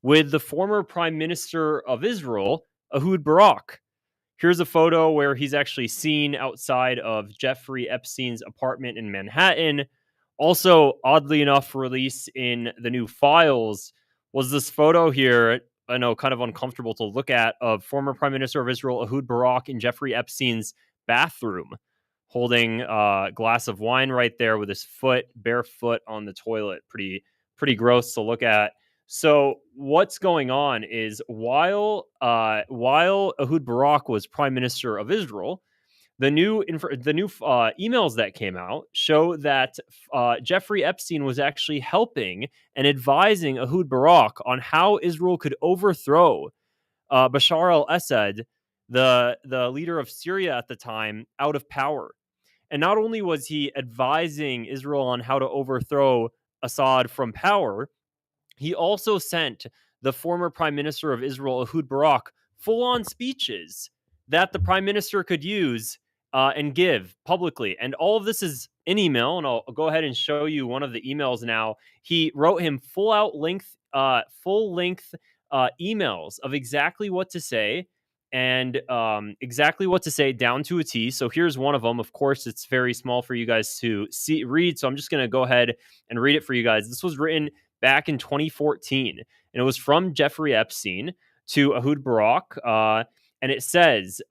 with the former Prime Minister of Israel, Ehud Barak. Here's a photo where he's actually seen outside of Jeffrey Epstein's apartment in Manhattan. Also, oddly enough, released in the new files was this photo here. I know, kind of uncomfortable to look at, of former Prime Minister of Israel Ehud Barak in Jeffrey Epstein's bathroom, holding a glass of wine right there with his bare foot on the toilet. Pretty gross to look at. So what's going on is while Ehud Barak was Prime Minister of Israel, the new emails that came out show that Jeffrey Epstein was actually helping and advising Ehud Barak on how Israel could overthrow Bashar al-Assad, the leader of Syria at the time, out of power. And not only was he advising Israel on how to overthrow Assad from power, he also sent the former Prime Minister of Israel, Ehud Barak, full-on speeches that the Prime Minister could use and give publicly. And all of this is in email, and I'll go ahead and show you one of the emails now. He wrote him full-length emails of exactly what to say, and exactly what to say down to a T. So here's one of them. Of course, it's very small for you guys to read, so I'm just going to go ahead and read it for you guys. This was written back in 2014, and it was from Jeffrey Epstein to Ehud Barak, and it says,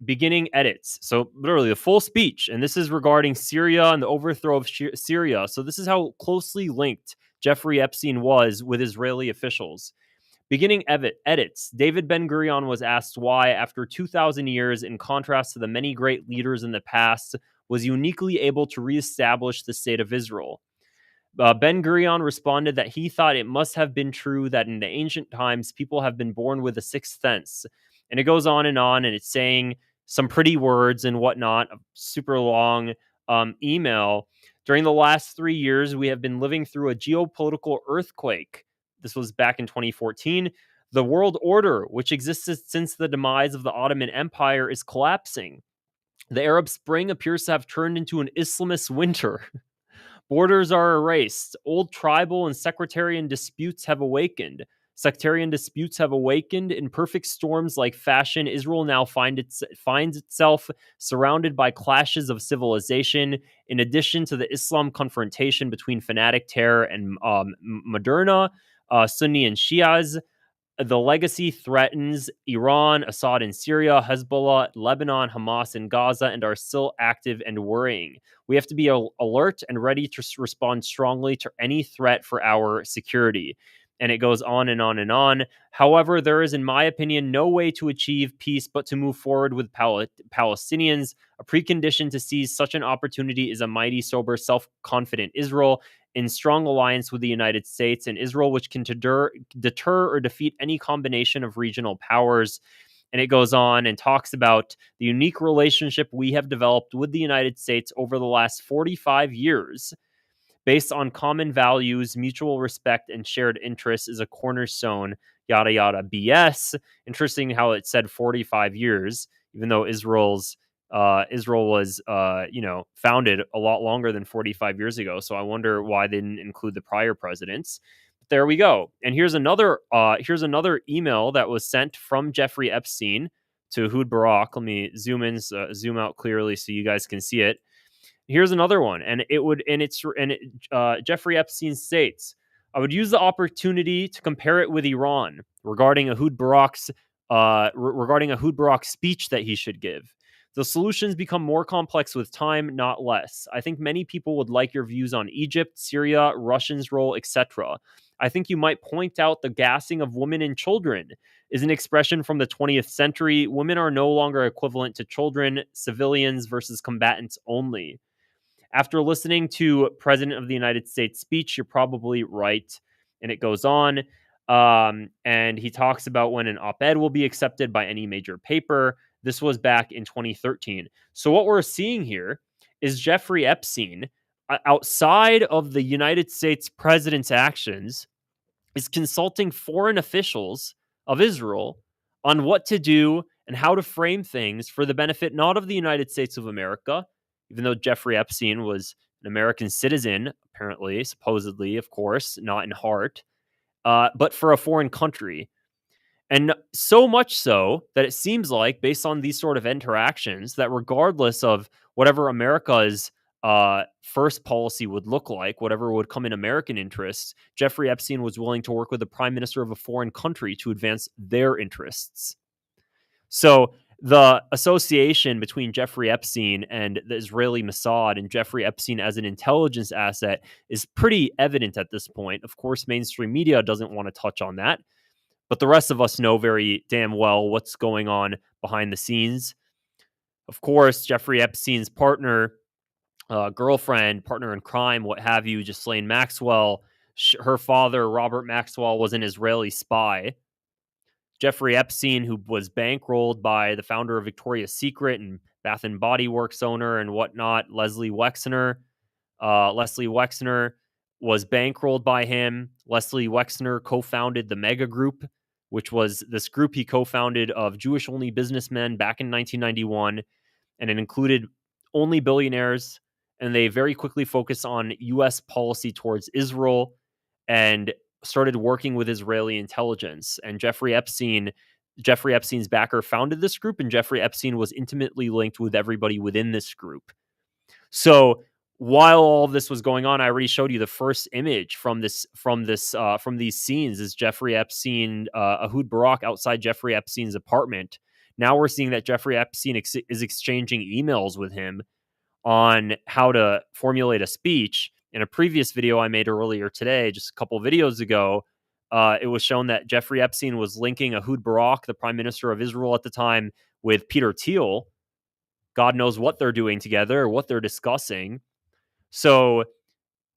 beginning edits. So literally the full speech, and this is regarding Syria and the overthrow of Syria. So this is how closely linked Jeffrey Epstein was with Israeli officials. Beginning edits. David Ben-Gurion was asked why, after 2,000 years, in contrast to the many great leaders in the past, was uniquely able to reestablish the state of Israel. Ben-Gurion responded that he thought it must have been true that in the ancient times, people have been born with a sixth sense. And it goes on, and it's saying some pretty words and whatnot, a super long email. During the last 3 years, we have been living through a geopolitical earthquake. This was back in 2014. The world order, which existed since the demise of the Ottoman Empire, is collapsing. The Arab Spring appears to have turned into an Islamist winter. Borders are erased. Old tribal and sectarian disputes have awakened. In perfect storms like fashion. Israel now finds itself surrounded by clashes of civilization. In addition to the Islam confrontation between fanatic terror and Moderna, Sunni and Shias, the legacy threatens Iran, Assad in Syria, Hezbollah, Lebanon, Hamas in Gaza, and are still active and worrying. We have to be alert and ready to respond strongly to any threat for our security. And it goes on and on and on. However, there is, in my opinion, no way to achieve peace but to move forward with Palestinians. A precondition to seize such an opportunity is a mighty, sober, self-confident Israel in strong alliance with the United States, and Israel which can deter or defeat any combination of regional powers. And it goes on and talks about the unique relationship we have developed with the United States over the last 45 years. Based on common values, mutual respect, and shared interests is a cornerstone, yada, yada, BS. Interesting how it said 45 years, even though Israel was, founded a lot longer than 45 years ago. So I wonder why they didn't include the prior presidents. But there we go. And here's another email that was sent from Jeffrey Epstein to Ehud Barak. Let me zoom out clearly so you guys can see it. Here's another one, Jeffrey Epstein states, I would use the opportunity to compare it with Iran regarding Ehud Barak's speech that he should give. The solutions become more complex with time, not less. I think many people would like your views on Egypt, Syria, Russia's role, etc. I think you might point out the gassing of women and children is an expression from the 20th century. Women are no longer equivalent to children, civilians versus combatants only. After listening to President of the United States speech, you're probably right. And it goes on. And he talks about when an op-ed will be accepted by any major paper. This was back in 2013. So what we're seeing here is Jeffrey Epstein, outside of the United States president's actions, is consulting foreign officials of Israel on what to do and how to frame things for the benefit not of the United States of America, even though Jeffrey Epstein was an American citizen, apparently, supposedly, of course, not in heart, but for a foreign country. And so much so that it seems like, based on these sort of interactions, that regardless of whatever America's first policy would look like, whatever would come in American interests, Jeffrey Epstein was willing to work with the prime minister of a foreign country to advance their interests. So the association between Jeffrey Epstein and the Israeli Mossad and Jeffrey Epstein as an intelligence asset is pretty evident at this point. Of course, mainstream media doesn't want to touch on that, but the rest of us know very damn well what's going on behind the scenes. Of course, Jeffrey Epstein's partner, girlfriend, partner in crime, what have you, Ghislaine Maxwell, her father, Robert Maxwell, was an Israeli spy. Jeffrey Epstein, who was bankrolled by the founder of Victoria's Secret and Bath and Body Works owner and whatnot, Leslie Wexner. Leslie Wexner was bankrolled by him. Leslie Wexner co-founded the Mega Group, which was this group he co-founded of Jewish-only businessmen back in 1991, and it included only billionaires, and they very quickly focused on U.S. policy towards Israel and started working with Israeli intelligence. And Jeffrey Epstein's backer, founded this group, and Jeffrey Epstein was intimately linked with everybody within this group. So while all of this was going on, I already showed you the first image from these scenes is Jeffrey Epstein, Ehud Barak outside Jeffrey Epstein's apartment. Now we're seeing that Jeffrey Epstein is exchanging emails with him on how to formulate a speech. In a previous video I made earlier today, just a couple videos ago, it was shown that Jeffrey Epstein was linking Ehud Barak, the prime minister of Israel at the time, with Peter Thiel. God knows what they're doing together or what they're discussing. So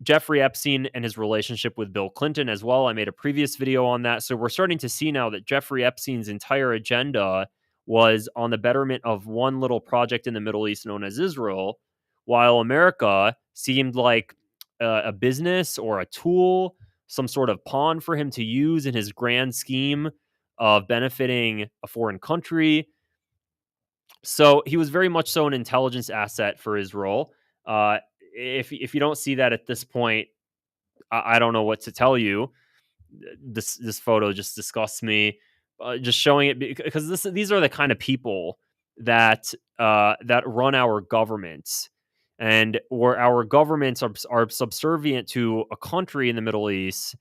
Jeffrey Epstein and his relationship with Bill Clinton as well. I made a previous video on that. So we're starting to see now that Jeffrey Epstein's entire agenda was on the betterment of one little project in the Middle East known as Israel, while America seemed like a business or a tool, some sort of pawn for him to use in his grand scheme of benefiting a foreign country. So he was very much so an intelligence asset for Israel. If you don't see that at this point, I don't know what to tell you. This photo just disgusts me. Just showing it because these are the kind of people that that run our governments, and where our governments are subservient to a country in the Middle East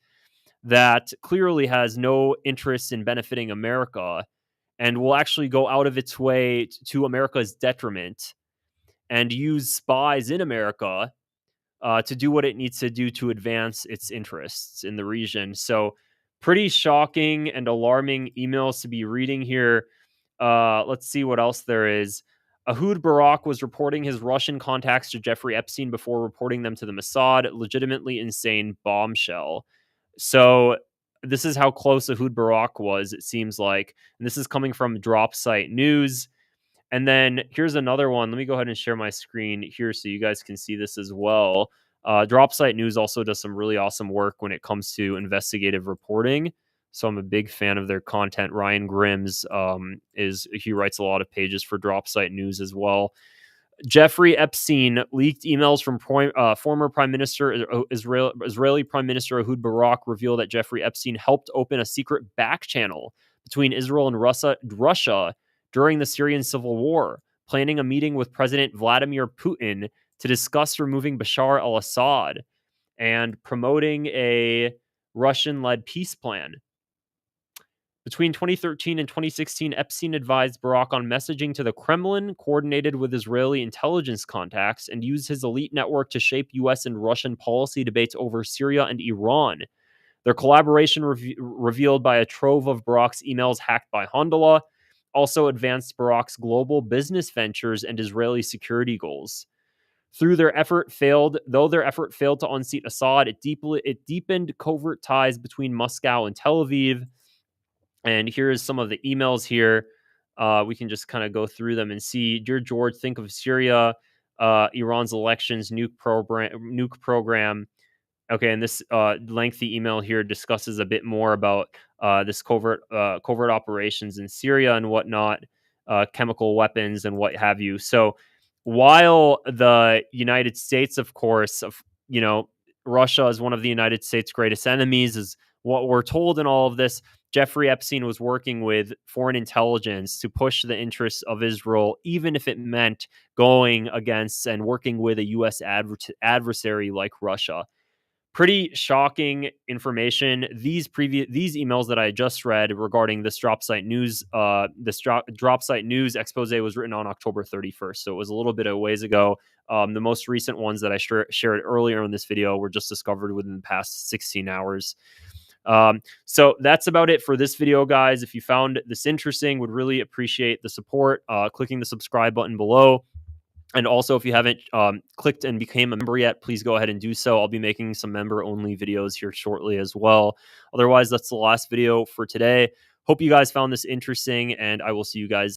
that clearly has no interest in benefiting America and will actually go out of its way to America's detriment and use spies in America to do what it needs to do to advance its interests in the region. So, pretty shocking and alarming emails to be reading here. Let's see what else there is. Ehud Barak was reporting his Russian contacts to Jeffrey Epstein before reporting them to the Mossad. Legitimately insane bombshell. So, this is how close Ehud Barak was, it seems like. And this is coming from Drop Site News. And then here's another one. Let me go ahead and share my screen here so you guys can see this as well. Drop Site News also does some really awesome work when it comes to investigative reporting. So I'm a big fan of their content. Ryan Grimm's he writes a lot of pages for Drop Site News as well. Jeffrey Epstein leaked emails from former Prime Minister Israeli Prime Minister Ehud Barak reveal that Jeffrey Epstein helped open a secret back channel between Israel and Russia during the Syrian civil war, planning a meeting with President Vladimir Putin to discuss removing Bashar al-Assad and promoting a Russian-led peace plan. Between 2013 and 2016, Epstein advised Barak on messaging to the Kremlin, coordinated with Israeli intelligence contacts, and used his elite network to shape U.S. and Russian policy debates over Syria and Iran. Their collaboration, revealed by a trove of Barak's emails hacked by Handala, also advanced Barak's global business ventures and Israeli security goals. Though their effort failed to unseat Assad, it deepened covert ties between Moscow and Tel Aviv. And here's some of the emails here. We can just kind of go through them and see. Dear George, think of Syria, Iran's elections, nuke program. Okay, and this lengthy email here discusses a bit more about this covert operations in Syria and whatnot, chemical weapons and what have you. So while the United States, of course, Russia is one of the United States' greatest enemies, is what we're told in all of this, Jeffrey Epstein was working with foreign intelligence to push the interests of Israel, even if it meant going against and working with a U.S. adversary like Russia. Pretty shocking information. These emails that I just read regarding this drop site news, drop site news expose was written on October 31st, so it was a little bit of ways ago. The most recent ones that I shared earlier in this video were just discovered within the past 16 hours. So that's about it for this video, guys. If you found this interesting, would really appreciate the support, clicking the subscribe button below. And also, if you haven't clicked and became a member yet, please go ahead and do so. I'll be making some member-only videos here shortly as well. Otherwise, that's the last video for today. Hope you guys found this interesting, and I will see you guys